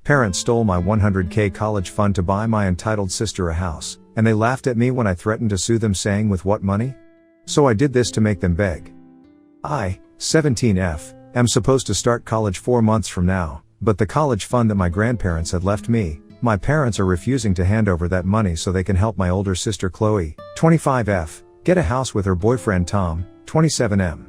Parents stole my $100K college fund to buy my entitled sister a house, and they laughed at me when I threatened to sue them, saying with what money? So I did this to make them beg. I, 17F, am supposed to start college 4 months from now, but the college fund that my grandparents had left me, my parents are refusing to hand over that money so they can help my older sister Chloe, 25F, get a house with her boyfriend Tom, 27M.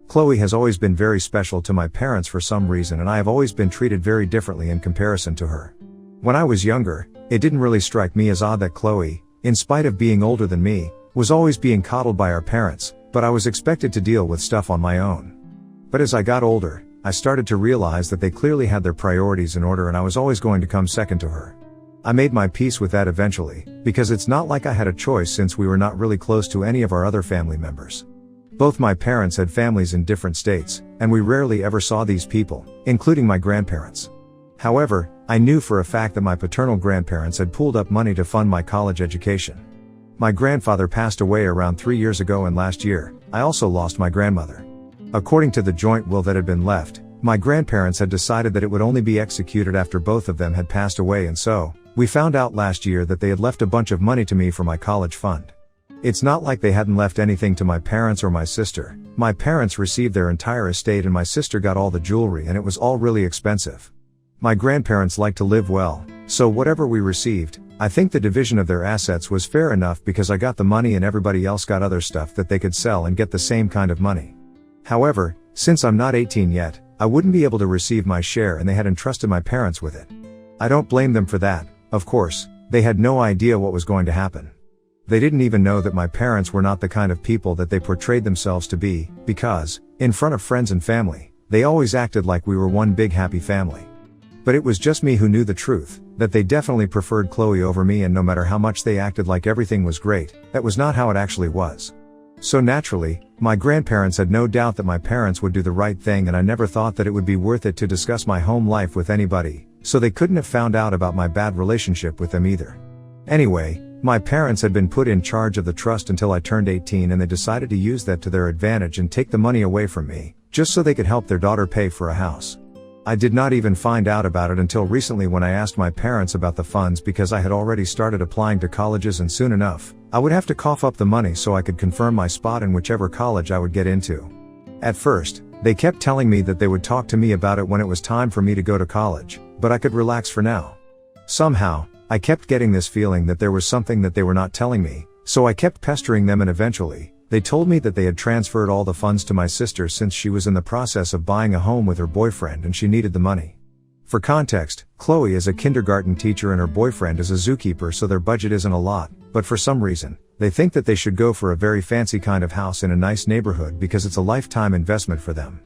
Chloe has always been very special to my parents for some reason, and I have always been treated very differently in comparison to her. When I was younger, it didn't really strike me as odd that Chloe, in spite of being older than me, was always being coddled by our parents, but I was expected to deal with stuff on my own. But as I got older, I started to realize that they clearly had their priorities in order, and I was always going to come second to her. I made my peace with that eventually, because it's not like I had a choice since we were not really close to any of our other family members. Both my parents had families in different states, and we rarely ever saw these people, including my grandparents. However, I knew for a fact that my paternal grandparents had pooled up money to fund my college education. My grandfather passed away around 3 years ago, and last year, I also lost my grandmother. According to the joint will that had been left, my grandparents had decided that it would only be executed after both of them had passed away, and so, we found out last year that they had left a bunch of money to me for my college fund. It's not like they hadn't left anything to my parents or my sister. My parents received their entire estate and my sister got all the jewelry, and it was all really expensive. My grandparents liked to live well, so whatever we received, I think the division of their assets was fair enough because I got the money and everybody else got other stuff that they could sell and get the same kind of money. However, since I'm not 18 yet, I wouldn't be able to receive my share, and they had entrusted my parents with it. I don't blame them for that. Of course, they had no idea what was going to happen. They didn't even know that my parents were not the kind of people that they portrayed themselves to be, because, in front of friends and family, they always acted like we were one big happy family. But it was just me who knew the truth, that they definitely preferred Chloe over me, and no matter how much they acted like everything was great, that was not how it actually was. So naturally, my grandparents had no doubt that my parents would do the right thing, and I never thought that it would be worth it to discuss my home life with anybody, so they couldn't have found out about my bad relationship with them either. Anyway, my parents had been put in charge of the trust until I turned 18, and they decided to use that to their advantage and take the money away from me, just so they could help their daughter pay for a house. I did not even find out about it until recently when I asked my parents about the funds, because I had already started applying to colleges, and soon enough, I would have to cough up the money so I could confirm my spot in whichever college I would get into. At first, they kept telling me that they would talk to me about it when it was time for me to go to college, but I could relax for now. Somehow, I kept getting this feeling that there was something that they were not telling me, so I kept pestering them, and eventually, they told me that they had transferred all the funds to my sister since she was in the process of buying a home with her boyfriend and she needed the money. For context, Chloe is a kindergarten teacher and her boyfriend is a zookeeper, so their budget isn't a lot, but for some reason, they think that they should go for a very fancy kind of house in a nice neighborhood because it's a lifetime investment for them.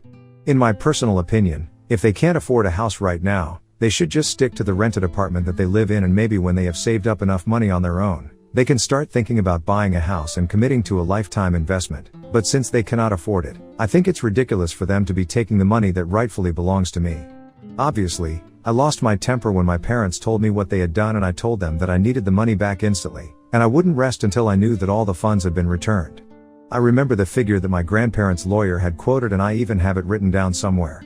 In my personal opinion, if they can't afford a house right now, they should just stick to the rented apartment that they live in, and maybe when they have saved up enough money on their own, they can start thinking about buying a house and committing to a lifetime investment. But since they cannot afford it, I think it's ridiculous for them to be taking the money that rightfully belongs to me. Obviously, I lost my temper when my parents told me what they had done, and I told them that I needed the money back instantly, and I wouldn't rest until I knew that all the funds had been returned. I remember the figure that my grandparents' lawyer had quoted, and I even have it written down somewhere.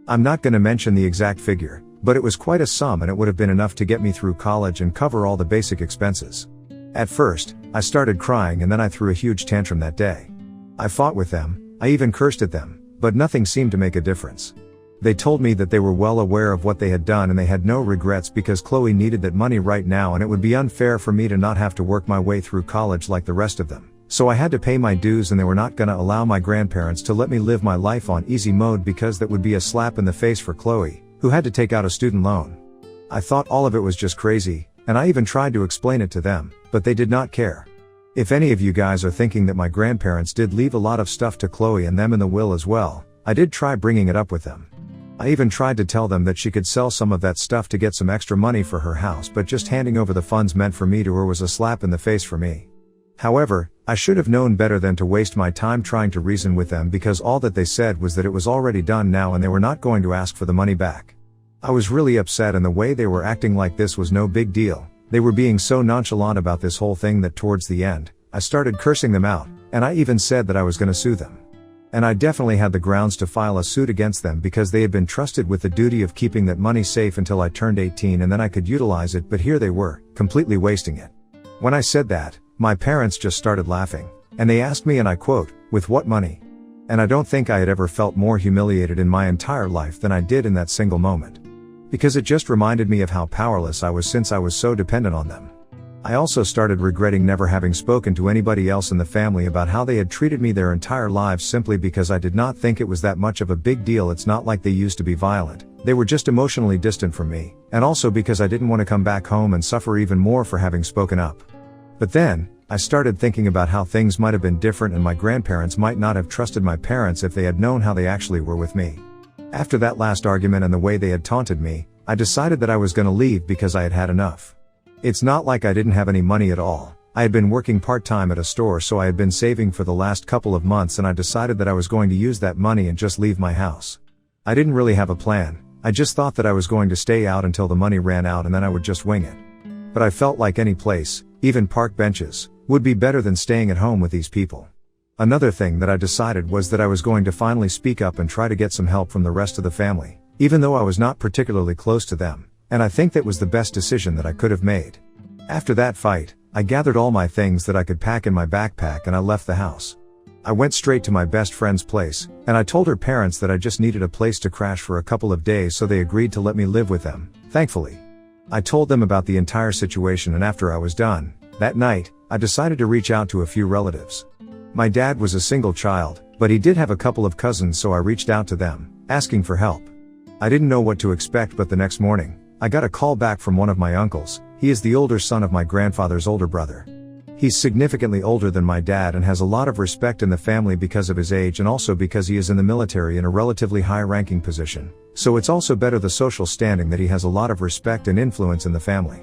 I'm not going to mention the exact figure, but it was quite a sum, and it would have been enough to get me through college and cover all the basic expenses. At first, I started crying, and then I threw a huge tantrum that day. I fought with them, I even cursed at them, but nothing seemed to make a difference. They told me that they were well aware of what they had done and they had no regrets because Chloe needed that money right now, and it would be unfair for me to not have to work my way through college like the rest of them. So I had to pay my dues, and they were not going to allow my grandparents to let me live my life on easy mode because that would be a slap in the face for Chloe, who had to take out a student loan. I thought all of it was just crazy, and I even tried to explain it to them, but they did not care. If any of you guys are thinking that my grandparents did leave a lot of stuff to Chloe and them in the will as well, I did try bringing it up with them. I even tried to tell them that she could sell some of that stuff to get some extra money for her house, but just handing over the funds meant for me to her was a slap in the face for me. However, I should have known better than to waste my time trying to reason with them, because all that they said was that it was already done now and they were not going to ask for the money back. I was really upset, and the way they were acting like this was no big deal. They were being so nonchalant about this whole thing that towards the end, I started cursing them out, and I even said that I was going to sue them. And I definitely had the grounds to file a suit against them because they had been trusted with the duty of keeping that money safe until I turned 18 and then I could utilize it, but here they were, completely wasting it. When I said that, my parents just started laughing. And they asked me, and I quote, "With what money?" And I don't think I had ever felt more humiliated in my entire life than I did in that single moment. Because it just reminded me of how powerless I was since I was so dependent on them. I also started regretting never having spoken to anybody else in the family about how they had treated me their entire lives simply because I did not think it was that much of a big deal. It's not like they used to be violent, they were just emotionally distant from me, and also because I didn't want to come back home and suffer even more for having spoken up. But then, I started thinking about how things might have been different and my grandparents might not have trusted my parents if they had known how they actually were with me. After that last argument and the way they had taunted me, I decided that I was going to leave because I had had enough. It's not like I didn't have any money at all. I had been working part-time at a store, so I had been saving for the last couple of months, and I decided that I was going to use that money and just leave my house. I didn't really have a plan. I just thought that I was going to stay out until the money ran out and then I would just wing it. But I felt like any place, even park benches, would be better than staying at home with these people. Another thing that I decided was that I was going to finally speak up and try to get some help from the rest of the family, even though I was not particularly close to them. And I think that was the best decision that I could have made. After that fight, I gathered all my things that I could pack in my backpack and I left the house. I went straight to my best friend's place, and I told her parents that I just needed a place to crash for a couple of days, so they agreed to let me live with them, thankfully. I told them about the entire situation, and after I was done, that night, I decided to reach out to a few relatives. My dad was a single child, but he did have a couple of cousins, so I reached out to them, asking for help. I didn't know what to expect, but the next morning, I got a call back from one of my uncles. He is the older son of my grandfather's older brother. He's significantly older than my dad and has a lot of respect in the family because of his age and also because he is in the military in a relatively high-ranking position. So it's also better the social standing that he has a lot of respect and influence in the family.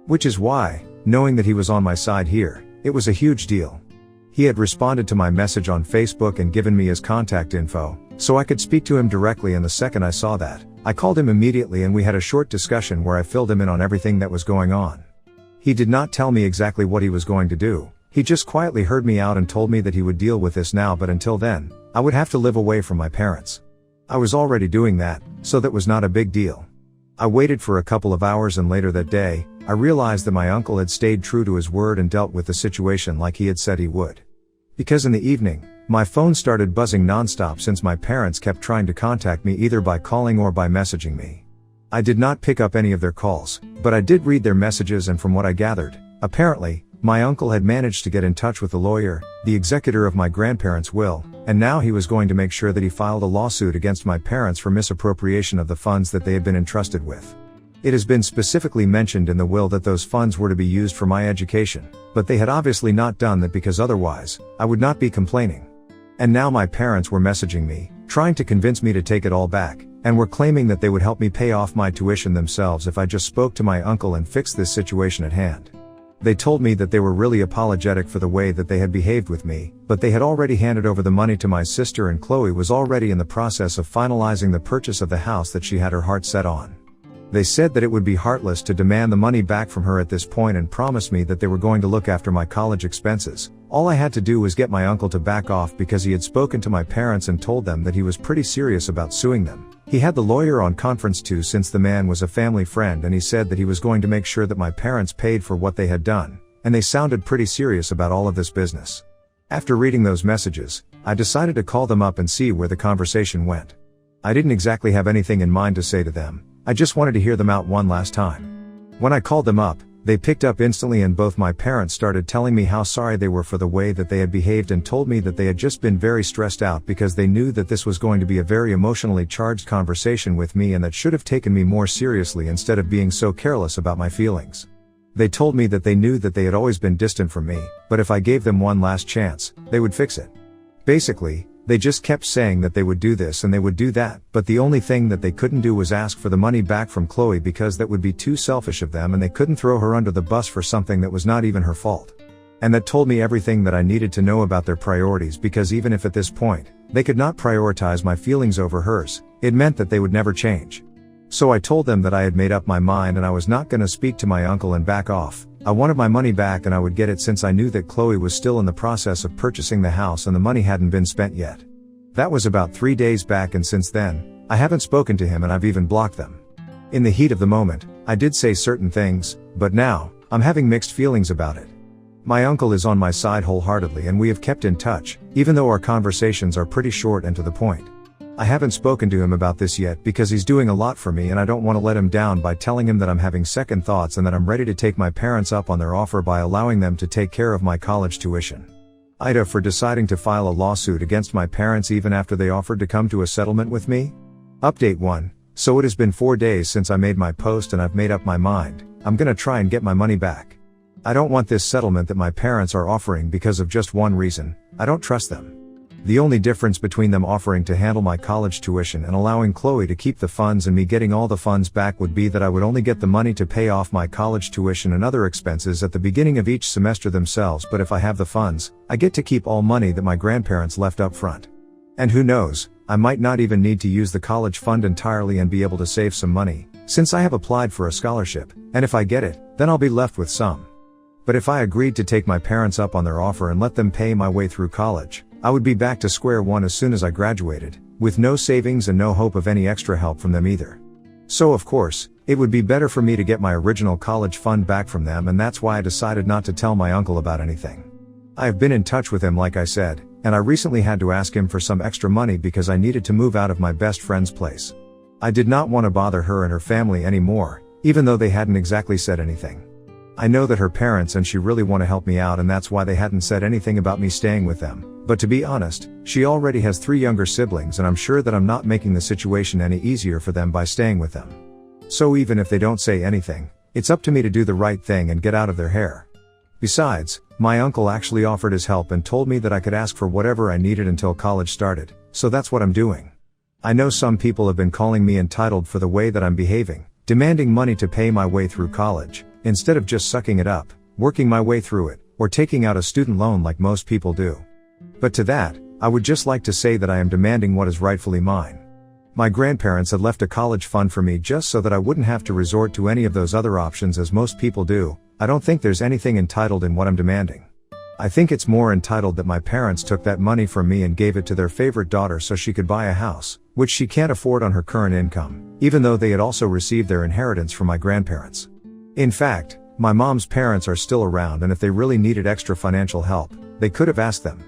Which is why, knowing that he was on my side here, it was a huge deal. He had responded to my message on Facebook and given me his contact info, so I could speak to him directly, and the second I saw that, I called him immediately and we had a short discussion where I filled him in on everything that was going on. He did not tell me exactly what he was going to do, he just quietly heard me out and told me that he would deal with this now, but until then, I would have to live away from my parents. I was already doing that, so that was not a big deal. I waited for a couple of hours, and later that day, I realized that my uncle had stayed true to his word and dealt with the situation like he had said he would. Because in the evening, my phone started buzzing nonstop since my parents kept trying to contact me either by calling or by messaging me. I did not pick up any of their calls, but I did read their messages, and from what I gathered, apparently, my uncle had managed to get in touch with the lawyer, the executor of my grandparents' will, and now he was going to make sure that he filed a lawsuit against my parents for misappropriation of the funds that they had been entrusted with. It has been specifically mentioned in the will that those funds were to be used for my education, but they had obviously not done that because otherwise, I would not be complaining. And now my parents were messaging me, trying to convince me to take it all back, and were claiming that they would help me pay off my tuition themselves if I just spoke to my uncle and fixed this situation at hand. They told me that they were really apologetic for the way that they had behaved with me, but they had already handed over the money to my sister, and Chloe was already in the process of finalizing the purchase of the house that she had her heart set on. They said that it would be heartless to demand the money back from her at this point and promised me that they were going to look after my college expenses. All I had to do was get my uncle to back off because he had spoken to my parents and told them that he was pretty serious about suing them. He had the lawyer on conference too, since the man was a family friend, and he said that he was going to make sure that my parents paid for what they had done, and they sounded pretty serious about all of this business. After reading those messages, I decided to call them up and see where the conversation went. I didn't exactly have anything in mind to say to them. I just wanted to hear them out one last time. When I called them up, they picked up instantly, and both my parents started telling me how sorry they were for the way that they had behaved and told me that they had just been very stressed out because they knew that this was going to be a very emotionally charged conversation with me and that should have taken me more seriously instead of being so careless about my feelings. They told me that they knew that they had always been distant from me, but if I gave them one last chance, they would fix it. Basically, they just kept saying that they would do this and they would do that, but the only thing that they couldn't do was ask for the money back from Chloe because that would be too selfish of them, and they couldn't throw her under the bus for something that was not even her fault. And that told me everything that I needed to know about their priorities, because even if at this point, they could not prioritize my feelings over hers, it meant that they would never change. So I told them that I had made up my mind and I was not going to speak to my uncle and back off. I wanted my money back and I would get it since I knew that Chloe was still in the process of purchasing the house and the money hadn't been spent yet. That was about 3 days back, and since then, I haven't spoken to him and I've even blocked them. In the heat of the moment, I did say certain things, but now, I'm having mixed feelings about it. My uncle is on my side wholeheartedly and we have kept in touch, even though our conversations are pretty short and to the point. I haven't spoken to him about this yet because he's doing a lot for me and I don't want to let him down by telling him that I'm having second thoughts and that I'm ready to take my parents up on their offer by allowing them to take care of my college tuition. Ida for deciding to file a lawsuit against my parents even after they offered to come to a settlement with me. Update 1. So it has been 4 days since I made my post and I've made up my mind. I'm gonna try and get my money back. I don't want this settlement that my parents are offering because of just one reason: I don't trust them. The only difference between them offering to handle my college tuition and allowing Chloe to keep the funds and me getting all the funds back would be that I would only get the money to pay off my college tuition and other expenses at the beginning of each semester themselves, but if I have the funds, I get to keep all money that my grandparents left up front. And who knows, I might not even need to use the college fund entirely and be able to save some money, since I have applied for a scholarship, and if I get it, then I'll be left with some. But if I agreed to take my parents up on their offer and let them pay my way through college, I would be back to square one as soon as I graduated, with no savings and no hope of any extra help from them either. So of course, it would be better for me to get my original college fund back from them, and that's why I decided not to tell my uncle about anything. I have been in touch with him like I said, and I recently had to ask him for some extra money because I needed to move out of my best friend's place. I did not want to bother her and her family anymore, even though they hadn't exactly said anything. I know that her parents and she really want to help me out, and that's why they hadn't said anything about me staying with them. But to be honest, she already has 3 younger siblings and I'm sure that I'm not making the situation any easier for them by staying with them. So even if they don't say anything, it's up to me to do the right thing and get out of their hair. Besides, my uncle actually offered his help and told me that I could ask for whatever I needed until college started, so that's what I'm doing. I know some people have been calling me entitled for the way that I'm behaving, demanding money to pay my way through college, instead of just sucking it up, working my way through it, or taking out a student loan like most people do. But to that, I would just like to say that I am demanding what is rightfully mine. My grandparents had left a college fund for me just so that I wouldn't have to resort to any of those other options as most people do. I don't think there's anything entitled in what I'm demanding. I think it's more entitled that my parents took that money from me and gave it to their favorite daughter so she could buy a house, which she can't afford on her current income, even though they had also received their inheritance from my grandparents. In fact, my mom's parents are still around, and if they really needed extra financial help, they could have asked them.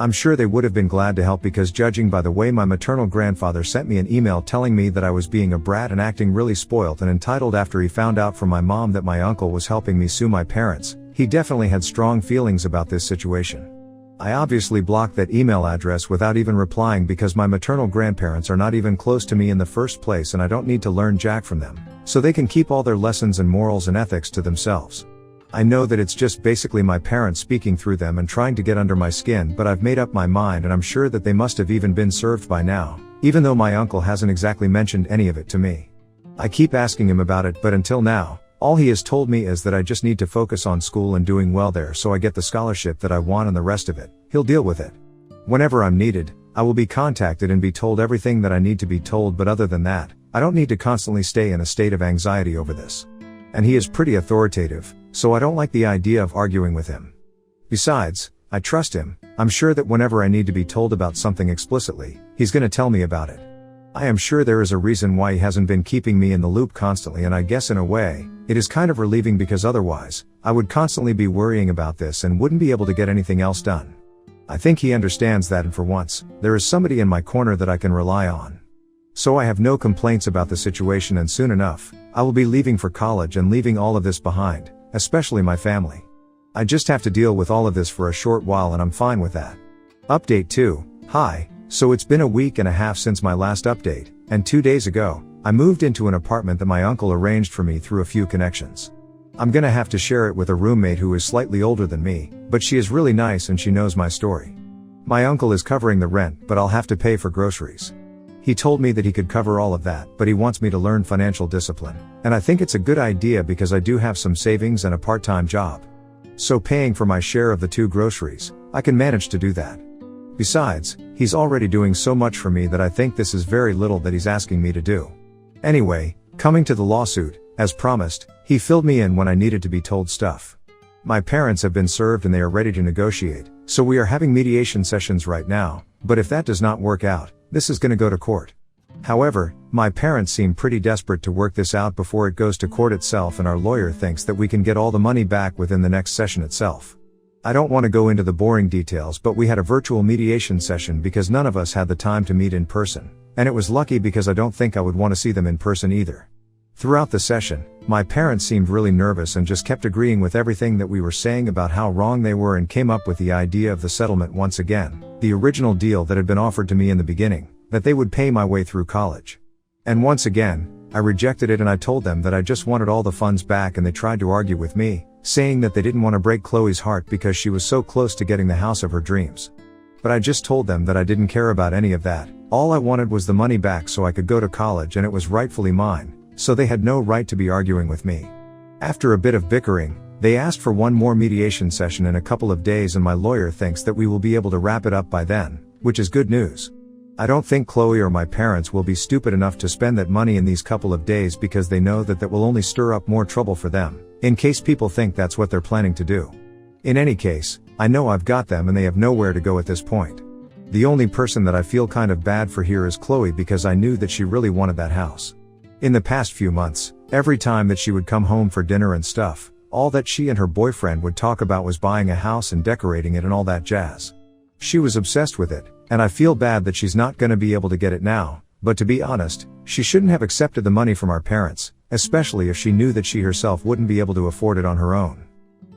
I'm sure they would have been glad to help, because judging by the way my maternal grandfather sent me an email telling me that I was being a brat and acting really spoilt and entitled after he found out from my mom that my uncle was helping me sue my parents, he definitely had strong feelings about this situation. I obviously blocked that email address without even replying because my maternal grandparents are not even close to me in the first place, and I don't need to learn jack from them, so they can keep all their lessons and morals and ethics to themselves. I know that it's just basically my parents speaking through them and trying to get under my skin, but I've made up my mind and I'm sure that they must have even been served by now, even though my uncle hasn't exactly mentioned any of it to me. I keep asking him about it, but until now, all he has told me is that I just need to focus on school and doing well there so I get the scholarship that I want, and the rest of it, he'll deal with it. Whenever I'm needed, I will be contacted and be told everything that I need to be told, but other than that, I don't need to constantly stay in a state of anxiety over this. And he is pretty authoritative, so I don't like the idea of arguing with him. Besides, I trust him. I'm sure that whenever I need to be told about something explicitly, he's gonna tell me about it. I am sure there is a reason why he hasn't been keeping me in the loop constantly, and I guess in a way, it is kind of relieving because otherwise, I would constantly be worrying about this and wouldn't be able to get anything else done. I think he understands that, and for once, there is somebody in my corner that I can rely on. So I have no complaints about the situation, and soon enough, I will be leaving for college and leaving all of this behind, especially my family. I just have to deal with all of this for a short while, and I'm fine with that. Update 2. Hi. So it's been a week and a half since my last update, and 2 days ago, I moved into an apartment that my uncle arranged for me through a few connections. I'm gonna have to share it with a roommate who is slightly older than me, but she is really nice and she knows my story. My uncle is covering the rent, but I'll have to pay for groceries. He told me that he could cover all of that, but he wants me to learn financial discipline, and I think it's a good idea because I do have some savings and a part-time job. So paying for my share of the 2 groceries, I can manage to do that. Besides, he's already doing so much for me that I think this is very little that he's asking me to do. Anyway, coming to the lawsuit, as promised, he filled me in when I needed to be told stuff. My parents have been served and they are ready to negotiate, So we are having mediation sessions right now, but if that does not work out, this is gonna go to court. However, my parents seem pretty desperate to work this out before it goes to court itself, and our lawyer thinks that we can get all the money back within the next session itself. I don't want to go into the boring details, but we had a virtual mediation session because none of us had the time to meet in person, and it was lucky because I don't think I would want to see them in person either. Throughout the session, my parents seemed really nervous and just kept agreeing with everything that we were saying about how wrong they were, and came up with the idea of the settlement once again, the original deal that had been offered to me in the beginning, that they would pay my way through college. And once again, I rejected it, and I told them that I just wanted all the funds back, and they tried to argue with me, saying that they didn't want to break Chloe's heart because she was so close to getting the house of her dreams. But I just told them that I didn't care about any of that. All I wanted was the money back so I could go to college, and it was rightfully mine, so they had no right to be arguing with me. After a bit of bickering, they asked for one more mediation session in a couple of days, and my lawyer thinks that we will be able to wrap it up by then, which is good news. I don't think Chloe or my parents will be stupid enough to spend that money in these couple of days, because they know that that will only stir up more trouble for them, in case people think that's what they're planning to do. In any case, I know I've got them and they have nowhere to go at this point. The only person that I feel kind of bad for here is Chloe, because I knew that she really wanted that house. In the past few months, every time that she would come home for dinner and stuff, all that she and her boyfriend would talk about was buying a house and decorating it and all that jazz. She was obsessed with it, and I feel bad that she's not gonna be able to get it now, but to be honest, she shouldn't have accepted the money from our parents, especially if she knew that she herself wouldn't be able to afford it on her own.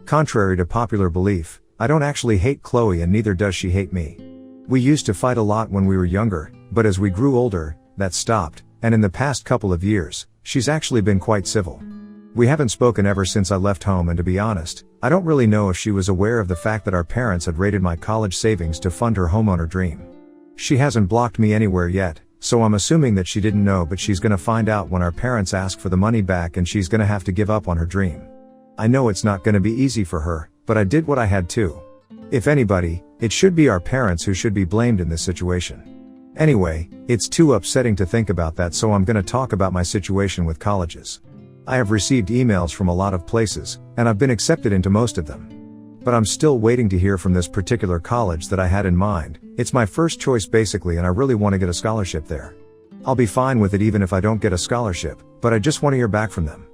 Contrary to popular belief, I don't actually hate Chloe, and neither does she hate me. We used to fight a lot when we were younger, but as we grew older, that stopped, and in the past couple of years, she's actually been quite civil. We haven't spoken ever since I left home, and to be honest, I don't really know if she was aware of the fact that our parents had raided my college savings to fund her homeowner dream. She hasn't blocked me anywhere yet, so I'm assuming that she didn't know, but she's gonna find out when our parents ask for the money back, and she's gonna have to give up on her dream. I know it's not gonna be easy for her, but I did what I had to. If anybody, it should be our parents who should be blamed in this situation. Anyway, it's too upsetting to think about that, so I'm gonna talk about my situation with colleges. I have received emails from a lot of places, and I've been accepted into most of them. But I'm still waiting to hear from this particular college that I had in mind. It's my first choice basically, and I really want to get a scholarship there. I'll be fine with it even if I don't get a scholarship, but I just want to hear back from them.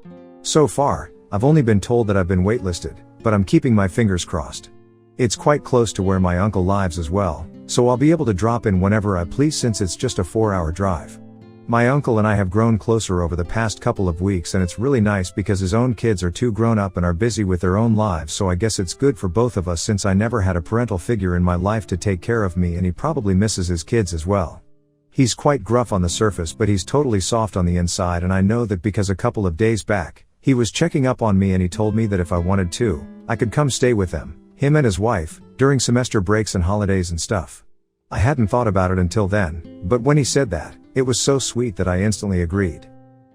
So far, I've only been told that I've been waitlisted, but I'm keeping my fingers crossed. It's quite close to where my uncle lives as well, so I'll be able to drop in whenever I please, since it's just a 4-hour drive. My uncle and I have grown closer over the past couple of weeks, and it's really nice because his own kids are too grown up and are busy with their own lives, so I guess it's good for both of us, since I never had a parental figure in my life to take care of me, and he probably misses his kids as well. He's quite gruff on the surface, but he's totally soft on the inside, and I know that because a couple of days back, he was checking up on me, and he told me that if I wanted to, I could come stay with them, him and his wife, during semester breaks and holidays and stuff. I hadn't thought about it until then, but when he said that, it was so sweet that I instantly agreed.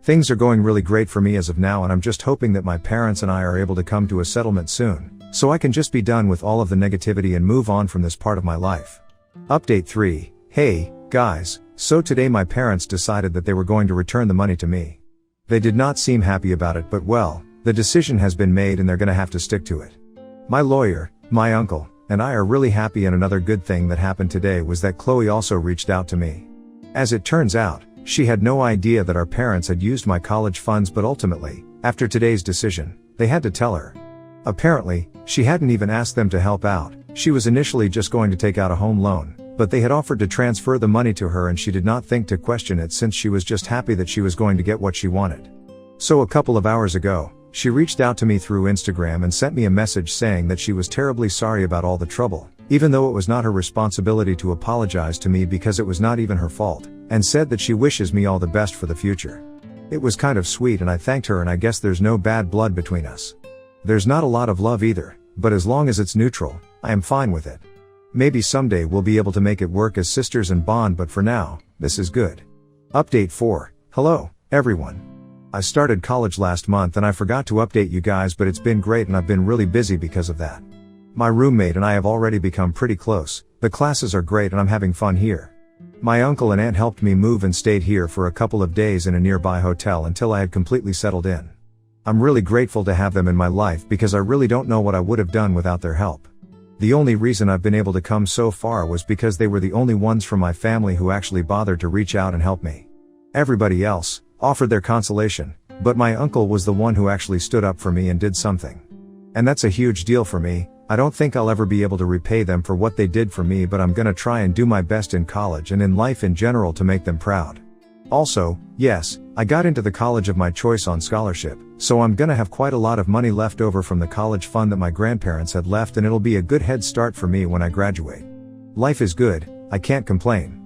Things are going really great for me as of now, and I'm just hoping that my parents and I are able to come to a settlement soon, so I can just be done with all of the negativity and move on from this part of my life. Update 3. Hey, guys, so today my parents decided that they were going to return the money to me. They did not seem happy about it, but well, the decision has been made and they're gonna have to stick to it. My lawyer, my uncle, and I are really happy, and another good thing that happened today was that Chloe also reached out to me. As it turns out, she had no idea that our parents had used my college funds, but ultimately, after today's decision, they had to tell her. Apparently, she hadn't even asked them to help out. She was initially just going to take out a home loan, but they had offered to transfer the money to her, and she did not think to question it, since she was just happy that she was going to get what she wanted. So a couple of hours ago, she reached out to me through Instagram and sent me a message saying that she was terribly sorry about all the trouble, even though it was not her responsibility to apologize to me because it was not even her fault, and said that she wishes me all the best for the future. It was kind of sweet, and I thanked her, and I guess there's no bad blood between us. There's not a lot of love either, but as long as it's neutral, I am fine with it. Maybe someday we'll be able to make it work as sisters and bond, but for now, this is good. Update 4. Hello, everyone. I started college last month and I forgot to update you guys, but it's been great and I've been really busy because of that. My roommate and I have already become pretty close. The classes are great and I'm having fun here. My uncle and aunt helped me move and stayed here for a couple of days in a nearby hotel until I had completely settled in. I'm really grateful to have them in my life because I really don't know what I would have done without their help. The only reason I've been able to come so far was because they were the only ones from my family who actually bothered to reach out and help me. Everybody else offered their consolation, but my uncle was the one who actually stood up for me and did something. And that's a huge deal for me. I don't think I'll ever be able to repay them for what they did for me, but I'm gonna try and do my best in college and in life in general to make them proud. Also, yes, I got into the college of my choice on scholarship, so I'm gonna have quite a lot of money left over from the college fund that my grandparents had left, and it'll be a good head start for me when I graduate. Life is good, I can't complain.